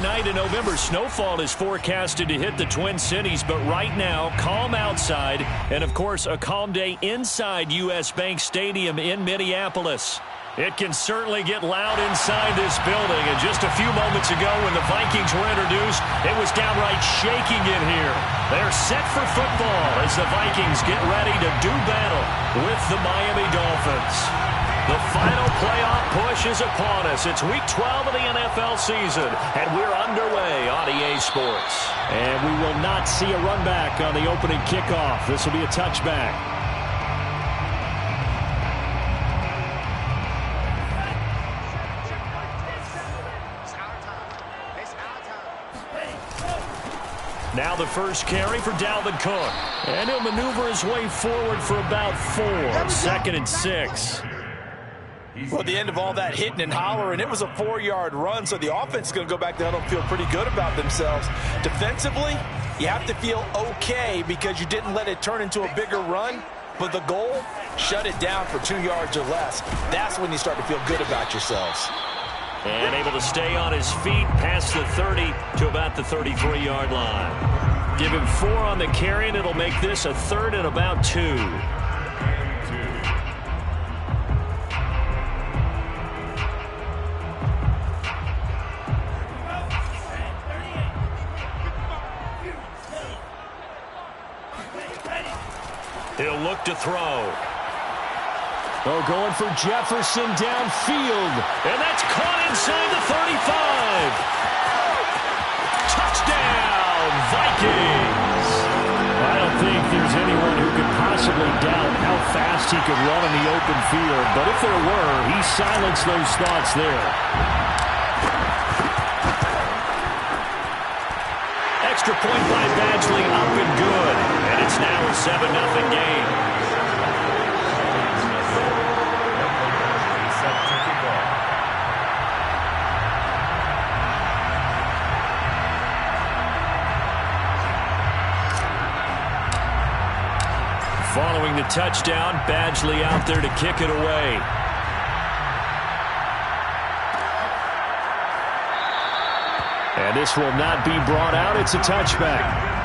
tonight in November. Snowfall is forecasted to hit the Twin Cities, but right now, calm outside, and of course, a calm day inside U.S. Bank Stadium in Minneapolis. It can certainly get loud inside this building, and just a few moments ago when the Vikings were introduced, it was downright shaking in here. They're set for football as the Vikings get ready to do battle with the Miami Dolphins. The final playoff push is upon us. It's Week 12 of the NFL season, and we're underway on EA Sports. And we will not see a run back on the opening kickoff. This will be a touchback. Now the first carry for Dalvin Cook. And he'll maneuver his way forward for about 4. 2nd and 6. Well, at the end of all that hitting and hollering, it was a 4-yard run, so the offense is going to go back to huddle and feel pretty good about themselves. Defensively, you have to feel okay because you didn't let it turn into a bigger run, but the goal, shut it down for 2 yards or less. That's when you start to feel good about yourselves. And able to stay on his feet past the 30 to about the 33-yard line. Give him 4 on the carry, and it'll make this a 3rd and about 2. He'll look to throw. Oh, going for Jefferson downfield. And that's caught inside the 35. Touchdown, Vikings. I don't think there's anyone who could possibly doubt how fast he could run in the open field. But if there were, he silenced those thoughts there. Extra point by Badgley, up and good. And it's now a 7-0 game. Following the touchdown, Badgley out there to kick it away. And this will not be brought out. It's a touchback.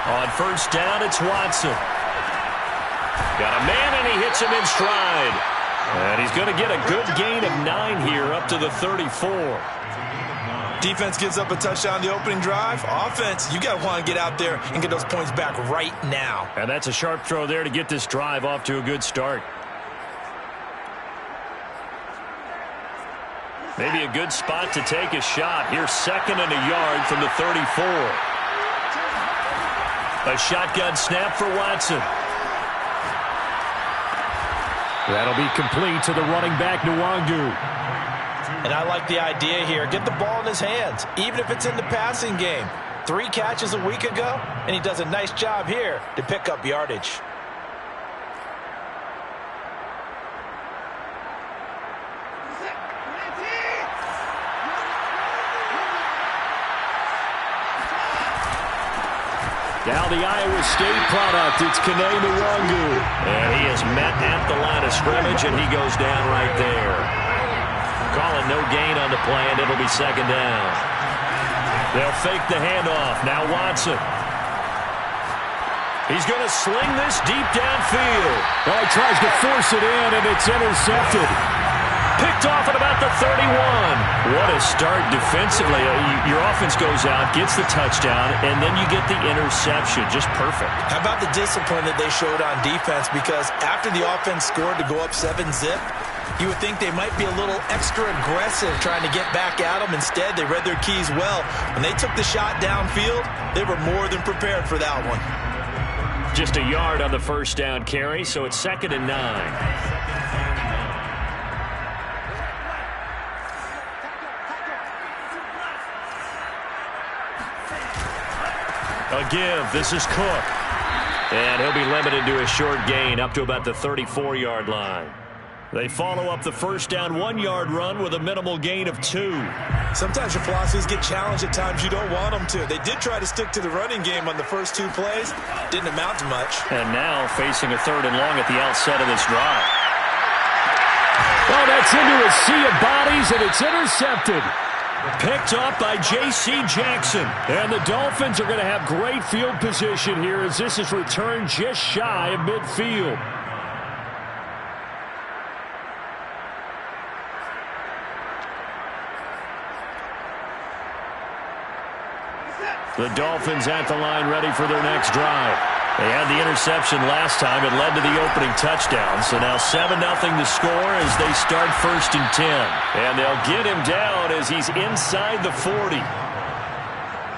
On first down, it's Watson. Got a man, and he hits him in stride. And he's going to get a good gain of 9 here, up to the 34. Defense gives up a touchdown the opening drive. Offense, you got to want to get out there and get those points back right now. And that's a sharp throw there to get this drive off to a good start. Maybe a good spot to take a shot. Here's 2nd and a yard from the 34. A shotgun snap for Watson. That'll be complete to the running back, Nwangu. And I like the idea here. Get the ball in his hands, even if it's in the passing game. 3 catches a week ago, and he does a nice job here to pick up yardage. Now the Iowa State product, it's Kene Nwangu. And he is met at the line of scrimmage, and he goes down right there. Calling no gain on the play, and it'll be 2nd down. They'll fake the handoff. Now Watson. He's going to sling this deep downfield. Oh, he tries to force it in, and it's intercepted. Picked off at about the 31. What a start defensively. Your offense goes out, gets the touchdown, and then you get the interception. Just perfect. How about the discipline that they showed on defense? Because after the offense scored to go up 7-zip, you would think they might be a little extra aggressive trying to get back at them. Instead, they read their keys well. When they took the shot downfield, they were more than prepared for that one. Just a yard on the first down carry, so it's 2nd and 9. A give. This is Cook. And he'll be limited to a short gain up to about the 34-yard line. They follow up the first down 1-yard run with a minimal gain of 2. Sometimes your philosophies get challenged at times you don't want them to. They did try to stick to the running game on the first 2 plays. Didn't amount to much. And now facing a 3rd and long at the outset of this drive. Oh, that's into a sea of bodies, and it's intercepted. Picked up by J.C. Jackson. And the Dolphins are going to have great field position here as this is returned just shy of midfield. The Dolphins at the line ready for their next drive. They had the interception last time. It led to the opening touchdown. So now 7-0 to score as they start 1st and 10. And they'll get him down as he's inside the 40.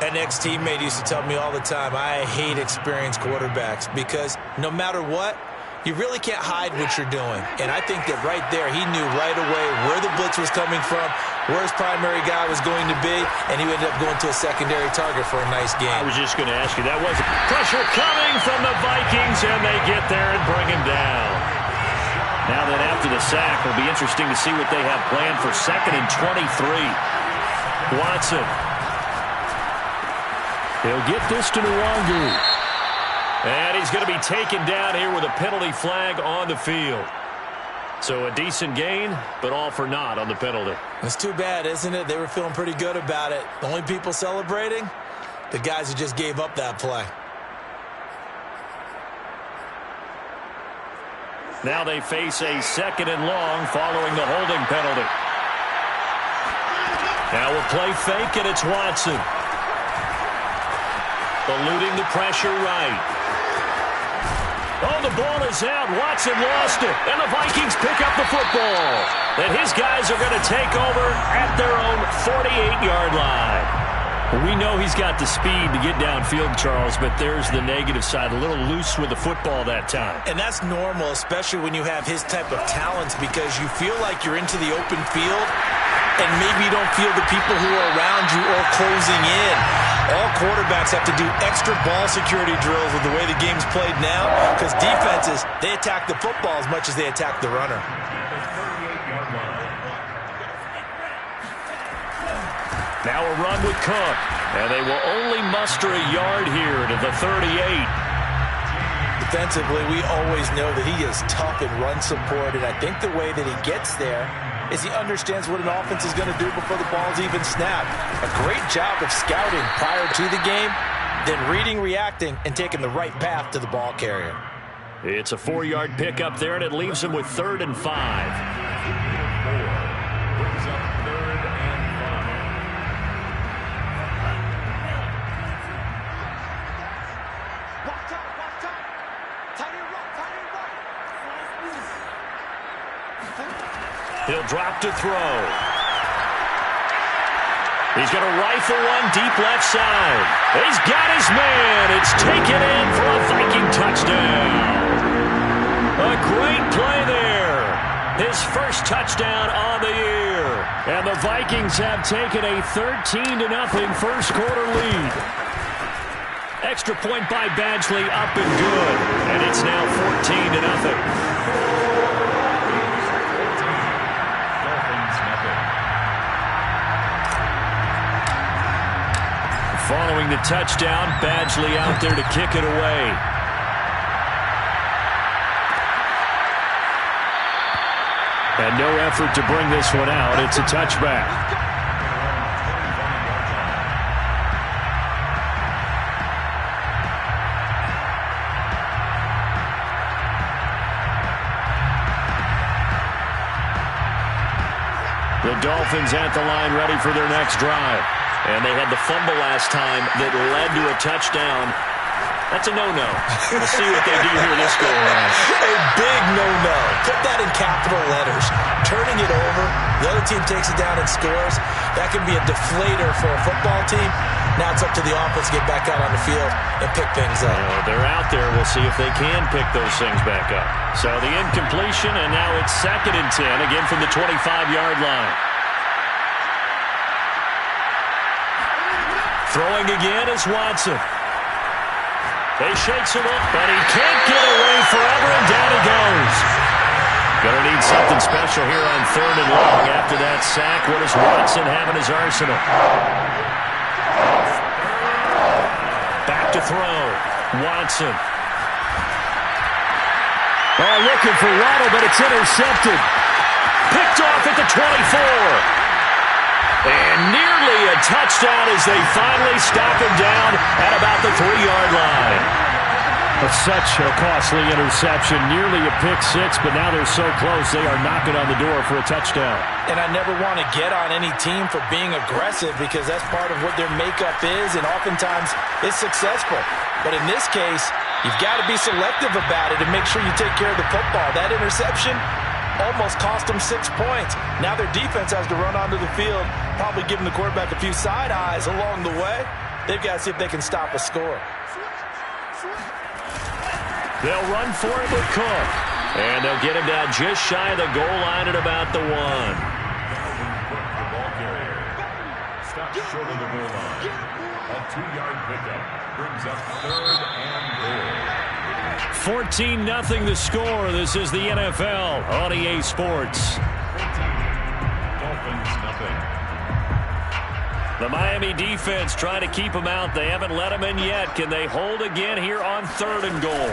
An ex-teammate used to tell me all the time, I hate experienced quarterbacks because no matter what, you really can't hide what you're doing. And I think that right there, he knew right away where the blitz was coming from, where his primary guy was going to be, and he ended up going to a secondary target for a nice game. I was just going to ask you, that was pressure coming from the Vikings, and they get there and bring him down. Now that after the sack, it'll be interesting to see what they have planned for 2nd and 23. Watson. He'll get this to Nwangu. And he's going to be taken down here with a penalty flag on the field. So a decent gain, but all for naught on the penalty. It's too bad, isn't it? They were feeling pretty good about it. The only people celebrating, the guys who just gave up that play. Now they face a 2nd and long following the holding penalty. Now a play fake, and it's Watson. Eluding the pressure right. Oh, the ball is out. Watson lost it. And the Vikings pick up the football. And his guys are going to take over at their own 48-yard line. We know he's got the speed to get downfield, Charles, but there's the negative side. A little loose with the football that time. And that's normal, especially when you have his type of talents, because you feel like you're into the open field and maybe you don't feel the people who are around you or closing in. All quarterbacks have to do extra ball security drills with the way the game's played now because defenses, they attack the football as much as they attack the runner. Now a run with Cook, and they will only muster a yard here to the 38. Defensively, we always know that he is tough in run support, and I think the way that he gets there is he understands what an offense is going to do before the ball's even snapped. A great job of scouting prior to the game, then reading, reacting, and taking the right path to the ball carrier. It's a 4-yard pickup there, and it leaves him with 3rd and 5. He'll drop to throw. He's going to rifle one deep left side. He's got his man. It's taken in for a Viking touchdown. A great play there. His first touchdown on the year. And the Vikings have taken a 13-0 first quarter lead. Extra point by Badgley, up and good. And it's now 14-0. Following the touchdown, Badgley out there to kick it away. And no effort to bring this one out. It's a touchback. The Dolphins at the line ready for their next drive. And they had the fumble last time that led to a touchdown. That's a no-no. We'll see what they do here this go-around. A big no-no. Put that in capital letters. Turning it over, the other team takes it down and scores. That can be a deflator for a football team. Now it's up to the offense to get back out on the field and pick things up. They're out there. We'll see if they can pick those things back up. So the incompletion, and now it's 2nd and 10, again from the 25-yard line. Throwing again is Watson. They shakes him up, but he can't get away forever, and down he goes. Gonna need something special here on 3rd and long after that sack. What does Watson have in his arsenal? Back to throw. Watson. Oh, looking for Waddle, but it's intercepted. Picked off at the 24. And nearly a touchdown as they finally stop him down at about the 3-yard line. Such a costly interception, nearly a pick-6, but now they're so close they are knocking on the door for a touchdown. And I never want to get on any team for being aggressive because that's part of what their makeup is, and oftentimes it's successful. But in this case, you've got to be selective about it and make sure you take care of the football. That interception almost cost them 6 points. Now their defense has to run onto the field, probably giving the quarterback a few side eyes along the way. They've got to see if they can stop a score. They'll run for it with Cook. And they'll get him down just shy of the goal line at about the 1. The ball carrier stops short of the goal line. A 2-yard pickup brings up 3rd and goal. 14-0 the score. This is the NFL on EA Sports. Dolphins nothing. The Miami defense trying to keep him out. They haven't let him in yet. Can they hold again here on 3rd and goal?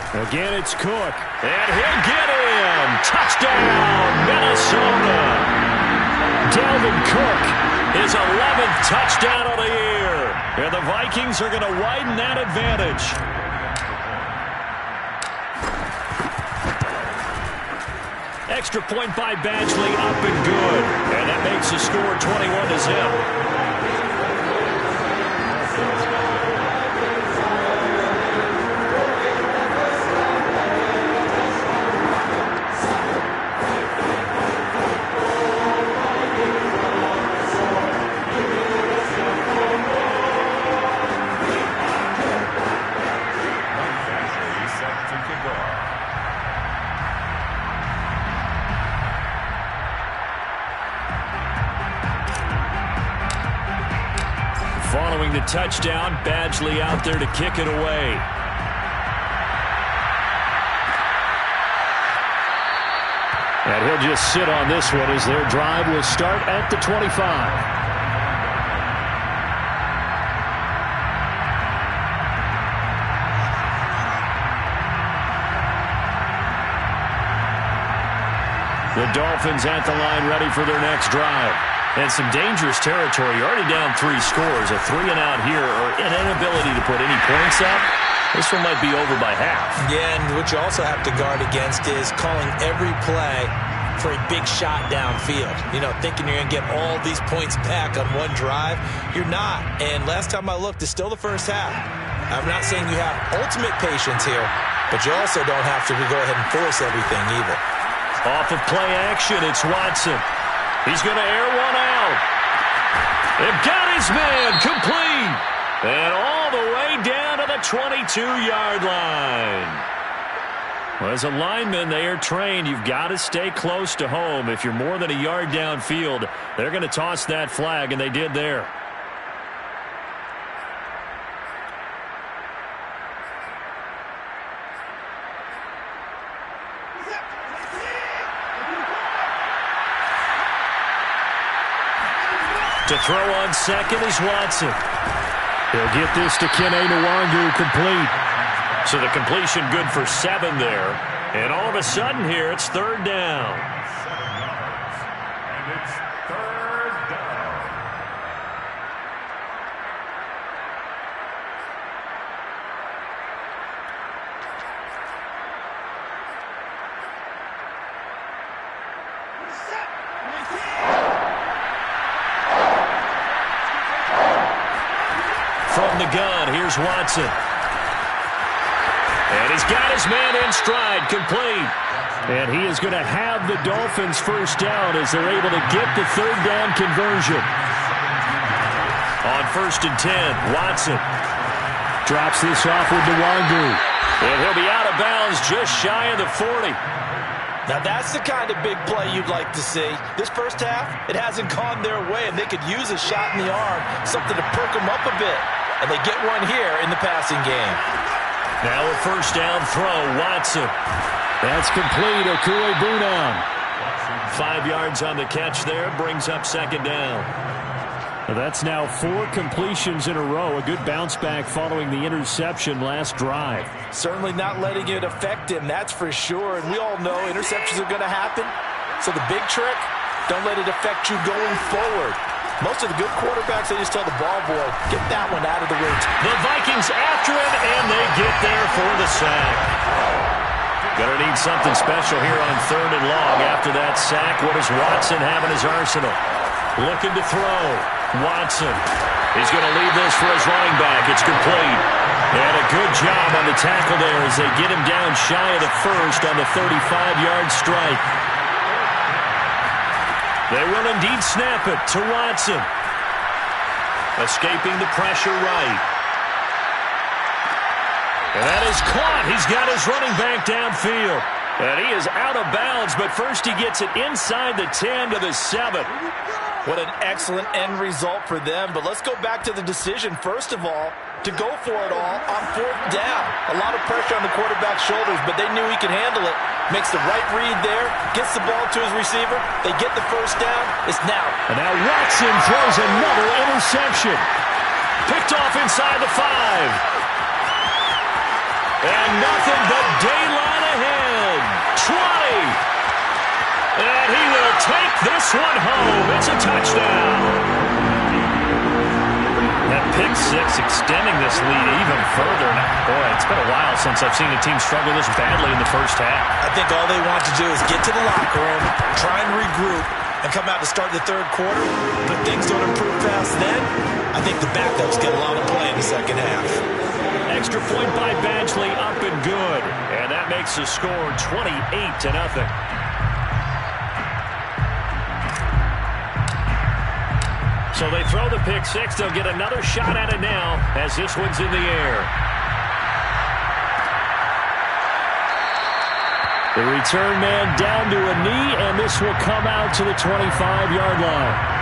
Again, it's Cook. And he'll get in. Touchdown, Minnesota. Dalvin Cook. His 11th touchdown of the year. And the Vikings are going to widen that advantage. Extra point by Badgley, up and good. And that makes the score 21-0. Following the touchdown, Badgley out there to kick it away. And he'll just sit on this one as their drive will start at the 25. The Dolphins at the line ready for their next drive. And some dangerous territory. You're already down 3 scores. A 3-and-out here or an inability to put any points up. This one might be over by half. Yeah, and what you also have to guard against is calling every play for a big shot downfield. You know, thinking you're going to get all these points back on one drive. You're not. And last time I looked, it's still the first half. I'm not saying you have ultimate patience here, but you also don't have to go ahead and force everything either. Off of play action, it's Watson. He's going to air one out. They've got his man complete. And all the way down to the 22-yard line. Well, as a lineman, they are trained. You've got to stay close to home. If you're more than a yard downfield, they're going to toss that flag, and they did there. To throw on second is Watson. He'll get this to Kene Nwangu complete. So the completion good for 7 there. And all of a sudden here, it's 3rd down. 7 yards. And it's 3rd down. From the gun, here's Watson. And he's got his man in stride, complete. And he is going to have the Dolphins first down as they're able to get the 3rd down conversion. On 1st and 10, Watson drops this off with Nwangu. And he'll be out of bounds just shy of the 40. Now that's the kind of big play you'd like to see. This first half, it hasn't gone their way, and they could use a shot in the arm, something to perk them up a bit. And they get one here in the passing game. Now a first down throw, Watson. That's complete. Okuegbunam. 5 yards on the catch there, brings up second down. That's now 4 completions in a row. A good bounce back following the interception last drive. Certainly not letting it affect him, that's for sure. And we all know interceptions are going to happen. So the big trick, don't let it affect you going forward. Most of the good quarterbacks, they just tell the ball boy, get that one out of the way. The Vikings after him, and they get there for the sack. Gonna need something special here on 3rd and long. After that sack, what does Watson have in his arsenal? Looking to throw. Watson. He's going to leave this for his running back. It's complete. And a good job on the tackle there as they get him down shy of the first on the 35-yard strike. They will indeed snap it to Watson. Escaping the pressure right. And that is caught. He's got his running back downfield. And he is out of bounds, but first he gets it inside the 10 to the 7. What an excellent end result for them. But let's go back to the decision, first of all, to go for it all on 4th down. A lot of pressure on the quarterback's shoulders, but they knew he could handle it. Makes the right read there, gets the ball to his receiver. They get the first down. It's now. And now Watson throws another interception. Picked off inside the 5. And nothing but daylight ahead. 20. And he will take this one home. It's a touchdown. That pick 6 extending this lead even further. Boy, it's been a while since I've seen a team struggle this badly in the first half. I think all they want to do is get to the locker room, try and regroup, and come out to start the 3rd quarter. But things don't improve fast then. I think the backups get a lot of play in the second half. Extra point by Badgley, up and good. And that makes the score 28-0. So they throw the pick 6. They'll get another shot at it now as this one's in the air. The return man down to a knee, and this will come out to the 25-yard line.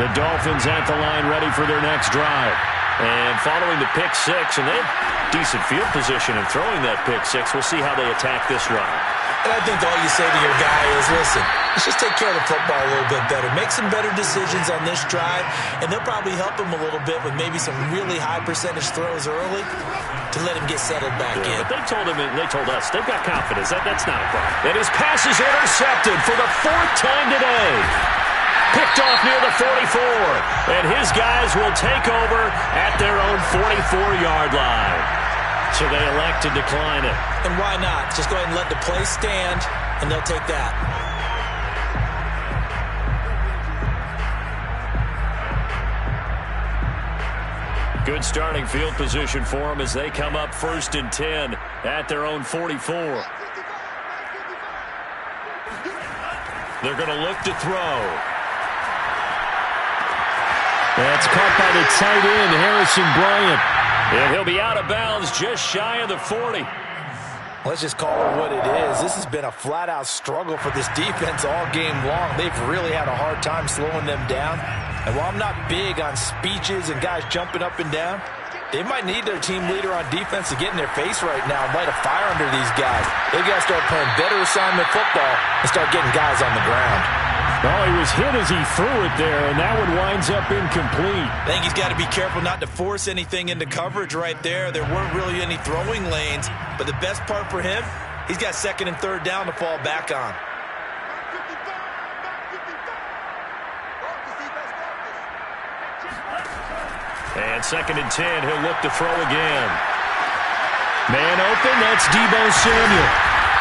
The Dolphins at the line ready for their next drive. And following the pick 6, and they have decent field position in throwing that pick 6. We'll see how they attack this run. And I think all you say to your guy is, listen, let's just take care of the football a little bit better. Make some better decisions on this drive, and they'll probably help him a little bit with maybe some really high percentage throws early to let him get settled back in. But they told him, and they told us, they've got confidence. That's not a problem. And his pass is intercepted for the 4th time today. Picked off near the 44. And his guys will take over at their own 44-yard line. So they elect to decline it. And why not? Just go ahead and let the play stand, and they'll take that. Good starting field position for them as they come up 1st and 10 at their own 44. They're going to look to throw. That's caught by the tight end, Harrison Bryant. And he'll be out of bounds just shy of the 40. Let's just call it what it is. This has been a flat-out struggle for this defense all game long. They've really had a hard time slowing them down. And while I'm not big on speeches and guys jumping up and down, they might need their team leader on defense to get in their face right now and light a fire under these guys. They've got to start playing better assignment football and start getting guys on the ground. Oh, he was hit as he threw it there, and that one winds up incomplete. I think he's got to be careful not to force anything into coverage right there. There weren't really any throwing lanes, but the best part for him, he's got 2nd and 3rd down to fall back on. And 2nd and 10, he'll look to throw again. Man open, that's Deebo Samuel.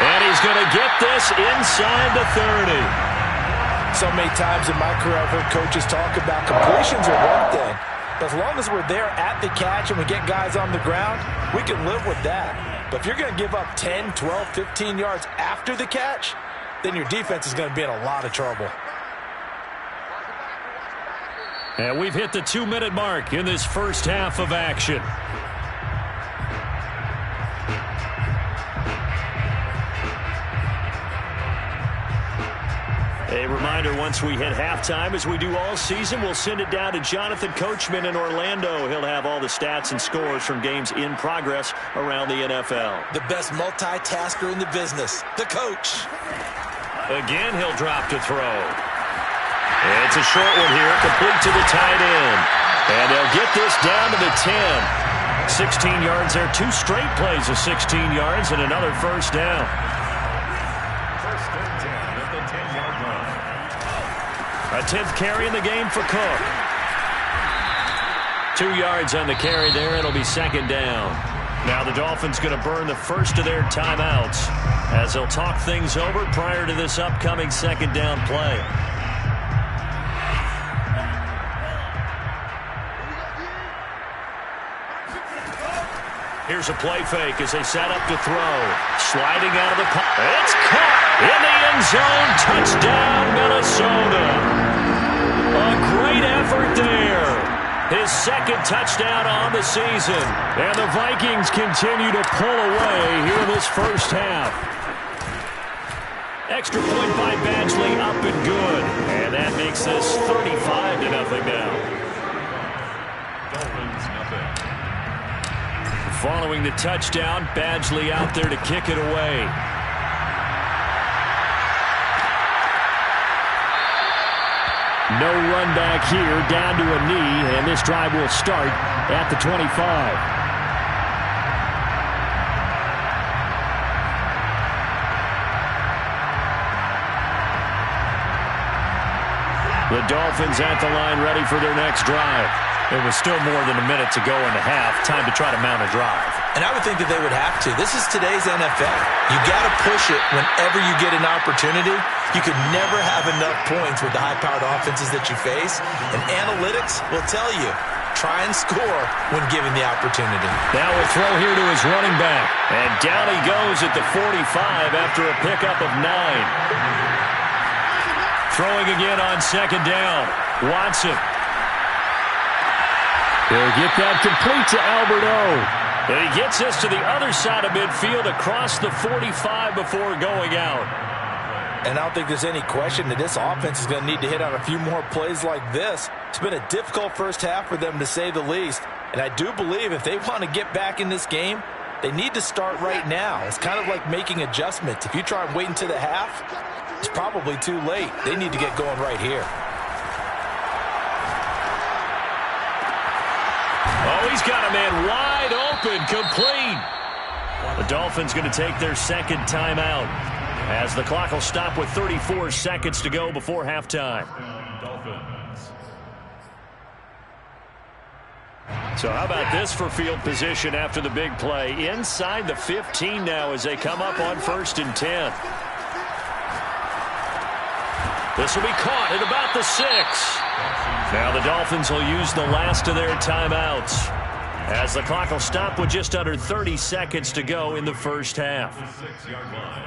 And he's going to get this inside the 30. So many times in my career, I've heard coaches talk about completions are one thing. But as long as we're there at the catch and we get guys on the ground, we can live with that. But if you're going to give up 10, 12, 15 yards after the catch, then your defense is going to be in a lot of trouble. And we've hit the 2-minute mark in this first half of action. A reminder, once we hit halftime, as we do all season, we'll send it down to Jonathan Coachman in Orlando. He'll have all the stats and scores from games in progress around the NFL. The best multitasker in the business, the coach. Again, he'll drop to throw. It's a short one here, complete to the tight end. And they'll get this down to the 10. 16 yards there, 2 straight plays of 16 yards and another first down. First and 10 at the 10-yard line. A 10th carry in the game for Cook. 2 yards on the carry there. It'll be second down. Now the Dolphins going to burn the first of their timeouts as they'll talk things over prior to this upcoming second down play. Here's a play fake as they set up to throw. Sliding out of the pocket. It's caught in the end zone. Touchdown, Minnesota. A great effort there. His second touchdown on the season. And the Vikings continue to pull away here in this first half. Extra point by Badgley, up and good. And that makes this 35-0 now. Dolphins, nothing. Following the touchdown, Badgley out there to kick it away. No run back here, down to a knee, and this drive will start at the 25. The Dolphins at the line ready for their next drive. It was still more than a minute to go in the half. Time to try to mount a drive. And I would think that they would have to. This is today's NFL. You got to push it whenever you get an opportunity. You could never have enough points with the high-powered offenses that you face. And analytics will tell you, try and score when given the opportunity. Now we'll throw here to his running back. And down he goes at the 45 after a pickup of 9. Throwing again on second down. Watson. He'll get that complete to Alberto. And he gets this to the other side of midfield across the 45 before going out. And I don't think there's any question that this offense is going to need to hit on a few more plays like this. It's been a difficult first half for them, to say the least. And I do believe if they want to get back in this game, they need to start right now. It's kind of like making adjustments. If you try and wait until the half, it's probably too late. They need to get going right here. Oh, he's got a man wide open, complete. The Dolphins going to take their second timeout as the clock will stop with 34 seconds to go before halftime. Dolphins. So how about this for field position after the big play? Inside the 15 now as they come up on 1st and 10. This will be caught at about the 6. Now the Dolphins will use the last of their timeouts as the clock will stop with just under 30 seconds to go in the first half. The 6-yard line.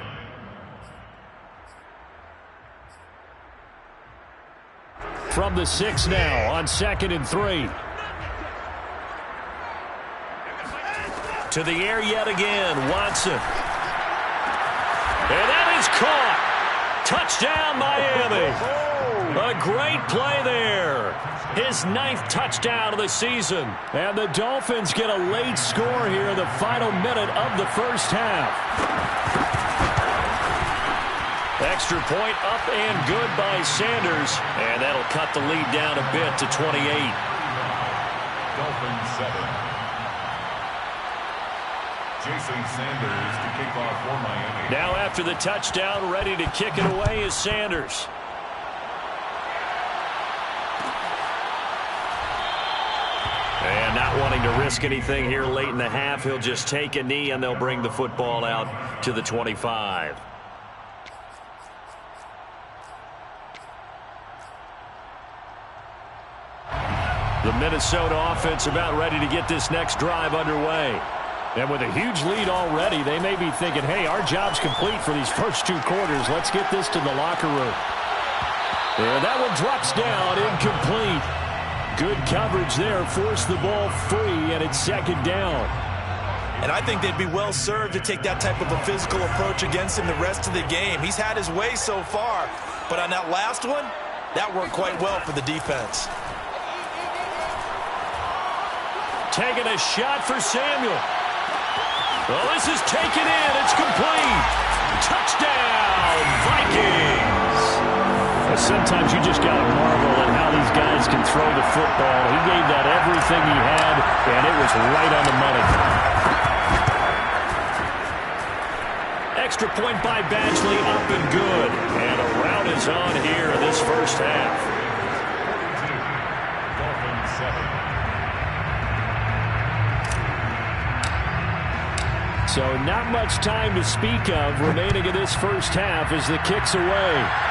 From the 6 now on 2nd and 3. To the air yet again, Watson. And that is caught. Touchdown, Miami. A great play there. His 9th touchdown of the season. And the Dolphins get a late score here in the final minute of the first half. Extra point up and good by Sanders. And that'll cut the lead down a bit to 28. Dolphins 7. Jason Sanders to kick off for Miami. Now after the touchdown, ready to kick it away is Sanders. And not wanting to risk anything here late in the half, he'll just take a knee and they'll bring the football out to the 25. The Minnesota offense about ready to get this next drive underway. And with a huge lead already, they may be thinking, hey, our job's complete for these first 2 quarters. Let's get this to the locker room. And that one drops down, incomplete. Good coverage there. Forced the ball free, and it's second down. And I think they'd be well served to take that type of a physical approach against him the rest of the game. He's had his way so far, but on that last one, that worked quite well for the defense. Taking a shot for Samuel. Well, this is taken in. It's complete. Touchdown, Vikings. Sometimes you just got to marvel at how these guys can throw the football. He gave that everything he had, and it was right on the money. Extra point by Badgley, up and good. And a rout is on here in this first half. So not much time to speak of remaining in this first half as the kick's away.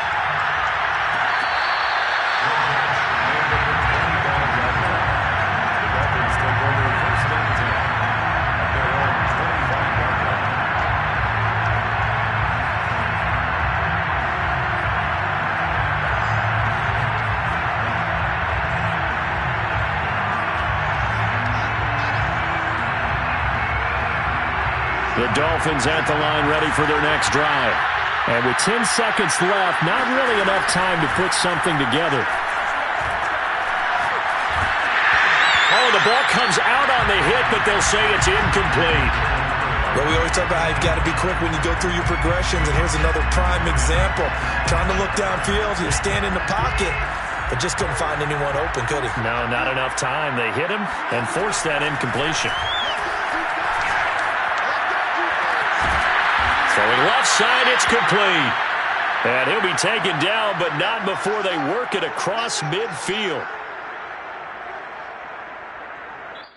The Dolphins at the line ready for their next drive. And with 10 seconds left, not really enough time to put something together. Oh, the ball comes out on the hit, but they'll say it's incomplete. Well, we always talk about how you've got to be quick when you go through your progressions, and here's another prime example. Trying to look downfield, he'll stand in the pocket, but just couldn't find anyone open, could he? No, not enough time. They hit him and forced that incompletion. Throwing left side, it's complete. And he'll be taken down, but not before they work it across midfield.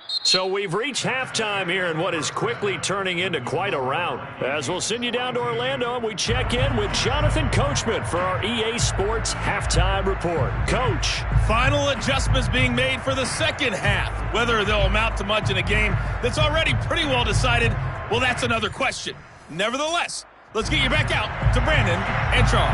So we've reached halftime here in what is quickly turning into quite a rout. As we'll send you down to Orlando, and we check in with Jonathan Coachman for our EA Sports Halftime Report. Coach. Final adjustments being made for the second half. Whether they'll amount to much in a game that's already pretty well decided, well, that's another question. Nevertheless, let's get you back out to Brandon and Charles.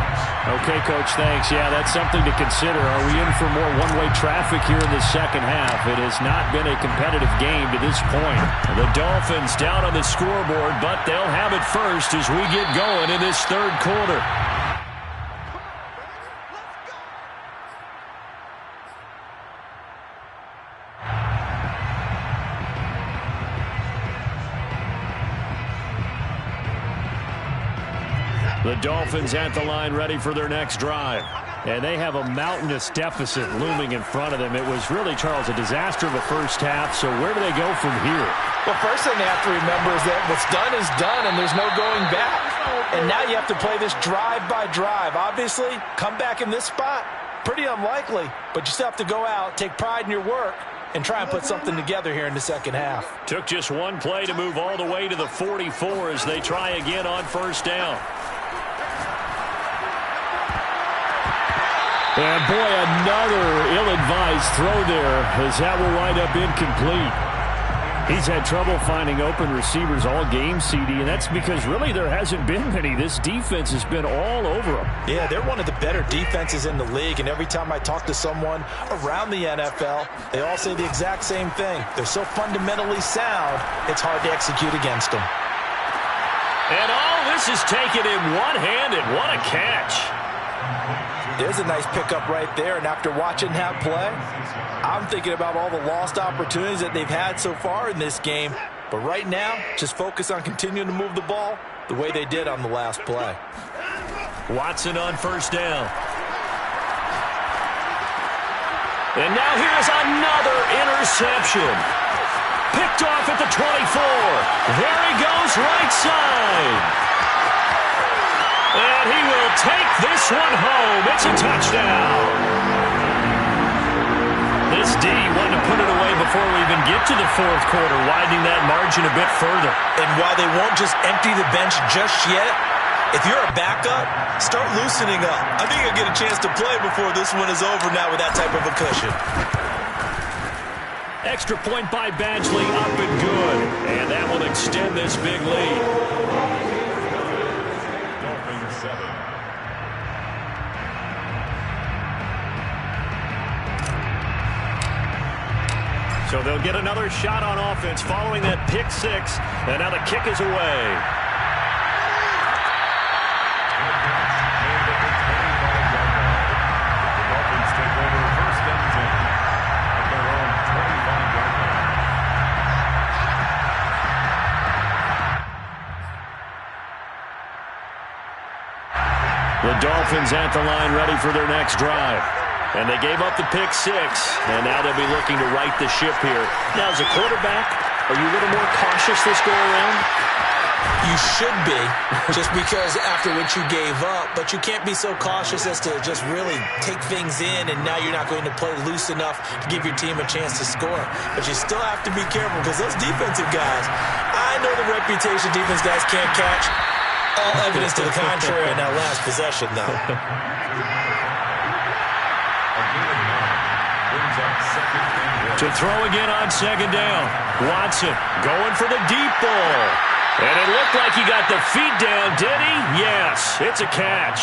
Okay, Coach, thanks. Yeah, that's something to consider. Are we in for more one-way traffic here in the second half? It has not been a competitive game to this point. The Dolphins down on the scoreboard, but they'll have it first as we get going in this third quarter. The Dolphins at the line ready for their next drive. And they have a mountainous deficit looming in front of them. It was really, Charles, a disaster of the first half. So where do they go from here? Well, first thing they have to remember is that what's done is done, and there's no going back. And now you have to play this drive by drive. Obviously, come back in this spot, pretty unlikely. But you still have to go out, take pride in your work, and try and put something together here in the second half. Took just one play to move all the way to the 44 as they try again on first down. And boy, another ill-advised throw there as that will wind up incomplete. He's had trouble finding open receivers all game, CD, and that's because really there hasn't been many. This defense has been all over them. Yeah, they're one of the better defenses in the league, and every time I talk to someone around the NFL, they all say the exact same thing. They're so fundamentally sound, it's hard to execute against them. And all this is taken in one-handed. What a catch. There's a nice pickup right there, and after watching that play, I'm thinking about all the lost opportunities that they've had so far in this game. But right now, just focus on continuing to move the ball the way they did on the last play. Watson on first down. And now here's another interception. Picked off at the 24. There he goes, right side. And he will take this one home. It's a touchdown. This D wanted to put it away before we even get to the fourth quarter, widening that margin a bit further. And while they won't just empty the bench just yet, if you're a backup, start loosening up. I think you'll get a chance to play before this one is over now with that type of a cushion. Extra point by Badgley, up and good. And that will extend this big lead. So they'll get another shot on offense following that pick six. And now the kick is away. The Dolphins take over first and 10 at their own 25-yard line. The Dolphins at the line ready for their next drive. And they gave up the pick six, and now they'll be looking to right the ship here. Now, as a quarterback, are you a little more cautious this go-around? You should be, just because after what you gave up, but you can't be so cautious as to just really take things in, and now you're not going to play loose enough to give your team a chance to score. But you still have to be careful, because those defensive guys, I know the reputation defense guys can't catch. All evidence to the contrary in that last possession, though. To throw again on second down. Watson going for the deep ball. And it looked like he got the feet down, did he? Yes, it's a catch.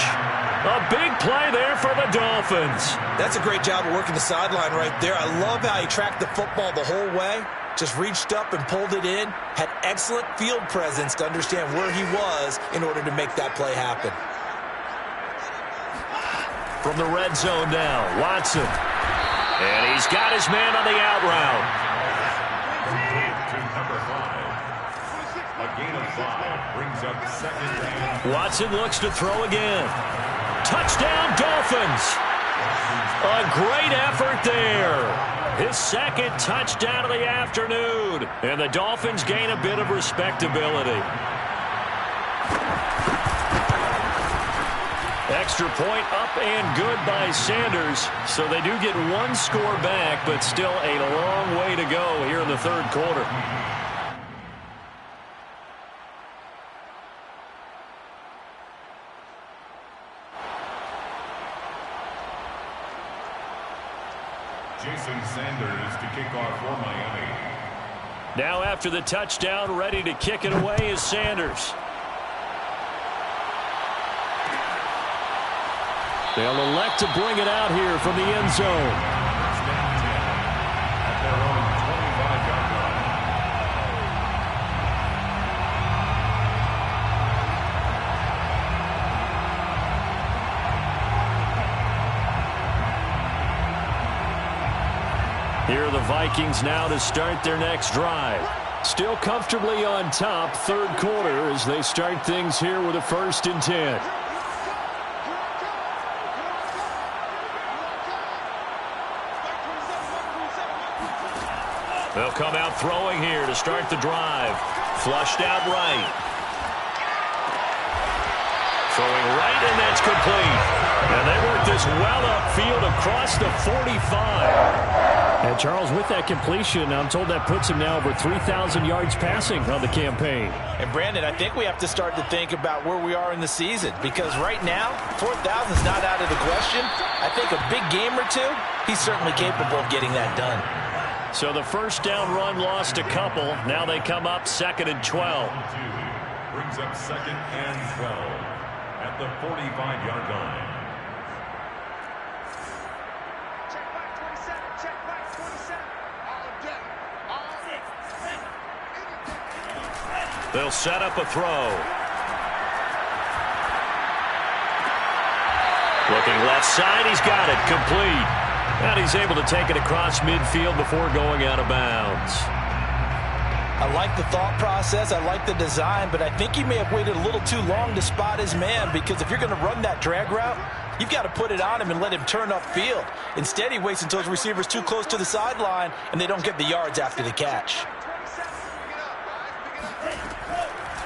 A big play there for the Dolphins. That's a great job of working the sideline right there. I love how he tracked the football the whole way. Just reached up and pulled it in. Had excellent field presence to understand where he was in order to make that play happen. From the red zone now, Watson. And he's got his man on the out route. To number 5. A gain of 5 brings up second down. Watson looks to throw again. Touchdown, Dolphins. A great effort there. His second touchdown of the afternoon. And the Dolphins gain a bit of respectability. Extra point up and good by Sanders. So they do get one score back, but still a long way to go here in the third quarter. Jason Sanders to kick off for Miami. Now after the touchdown, ready to kick it away is Sanders. They'll elect to bring it out here from the end zone. First down 10 at their own 25-yard line. Here are the Vikings now to start their next drive. Still comfortably on top, third quarter, as they start things here with a 1st and 10. They'll come out throwing here to start the drive. Flushed out right. Throwing right, and that's complete. And they work this well upfield across the 45. And Charles, with that completion, I'm told that puts him now over 3,000 yards passing on the campaign. And Brandon, I think we have to start to think about where we are in the season, because right now, 4,000 is not out of the question. I think a big game or two, he's certainly capable of getting that done. So the first down run lost a couple. Now they come up 2nd and 12. Brings up 2nd and 12 at the 45-yard line. Check back 27. Check back 27. All day. All day. They'll set up a throw. Looking left side. He's got it. Complete. And he's able to take it across midfield before going out of bounds. I like the thought process. I like the design, but I think he may have waited a little too long to spot his man, because if you're going to run that drag route, you've got to put it on him and let him turn upfield. Instead, he waits until his receiver's too close to the sideline, and they don't get the yards after the catch.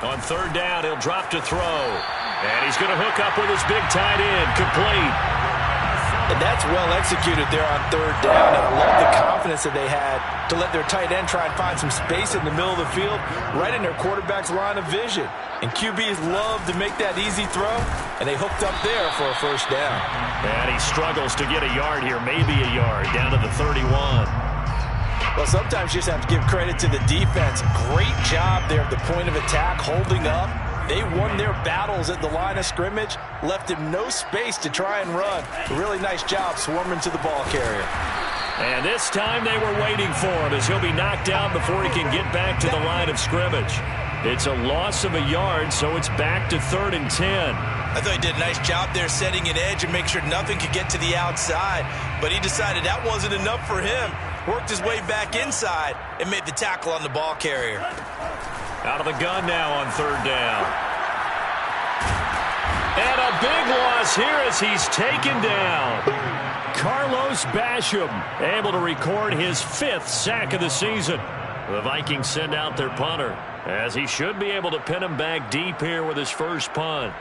On 3rd down, he'll drop to throw. And he's going to hook up with his big tight end. Complete. And that's well executed there on 3rd down. And I love the confidence that they had to let their tight end try and find some space in the middle of the field, right in their quarterback's line of vision. And QBs love to make that easy throw, and they hooked up there for a 1st down. And he struggles to get a yard here, maybe a yard, down to the 31. Well, sometimes you just have to give credit to the defense. Great job there at the point of attack, holding up. They won their battles at the line of scrimmage, left him no space to try and run. A really nice job swarming to the ball carrier. And this time they were waiting for him as he'll be knocked down before he can get back to the line of scrimmage. It's a loss of a yard, so it's back to 3rd and 10. I thought he did a nice job there setting an edge and make sure nothing could get to the outside. But he decided that wasn't enough for him. Worked his way back inside and made the tackle on the ball carrier. Out of the gun now on 3rd down. And a big loss here as he's taken down. Carlos Basham able to record his 5th sack of the season. The Vikings send out their punter as he should be able to pin him back deep here with his first punt.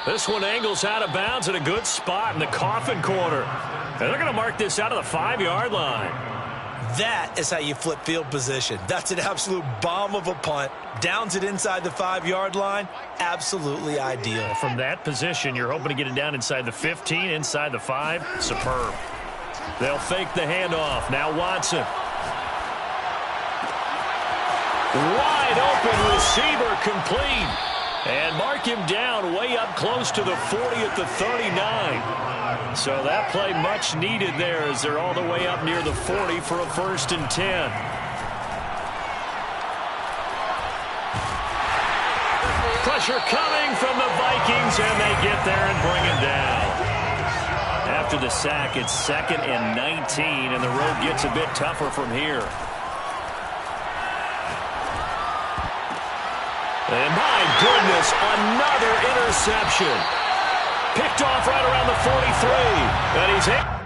This one angles out of bounds at a good spot in the coffin corner. And they're going to mark this out of the 5-yard line. That is how you flip field position. That's an absolute bomb of a punt. Downs it inside the 5-yard line. Absolutely ideal. From that position, you're hoping to get it down inside the 15, inside the 5. Superb. They'll fake the handoff. Now Watson. Wide open receiver complete. And mark him down way up close to the 40 at the 39. So that play much needed there as they're all the way up near the 40 for a 1st and 10. Pressure coming from the Vikings, and they get there and bring him down. After the sack, it's 2nd and 19, and the road gets a bit tougher from here. And my goodness, another interception. Picked off right around the 43. And he's hit.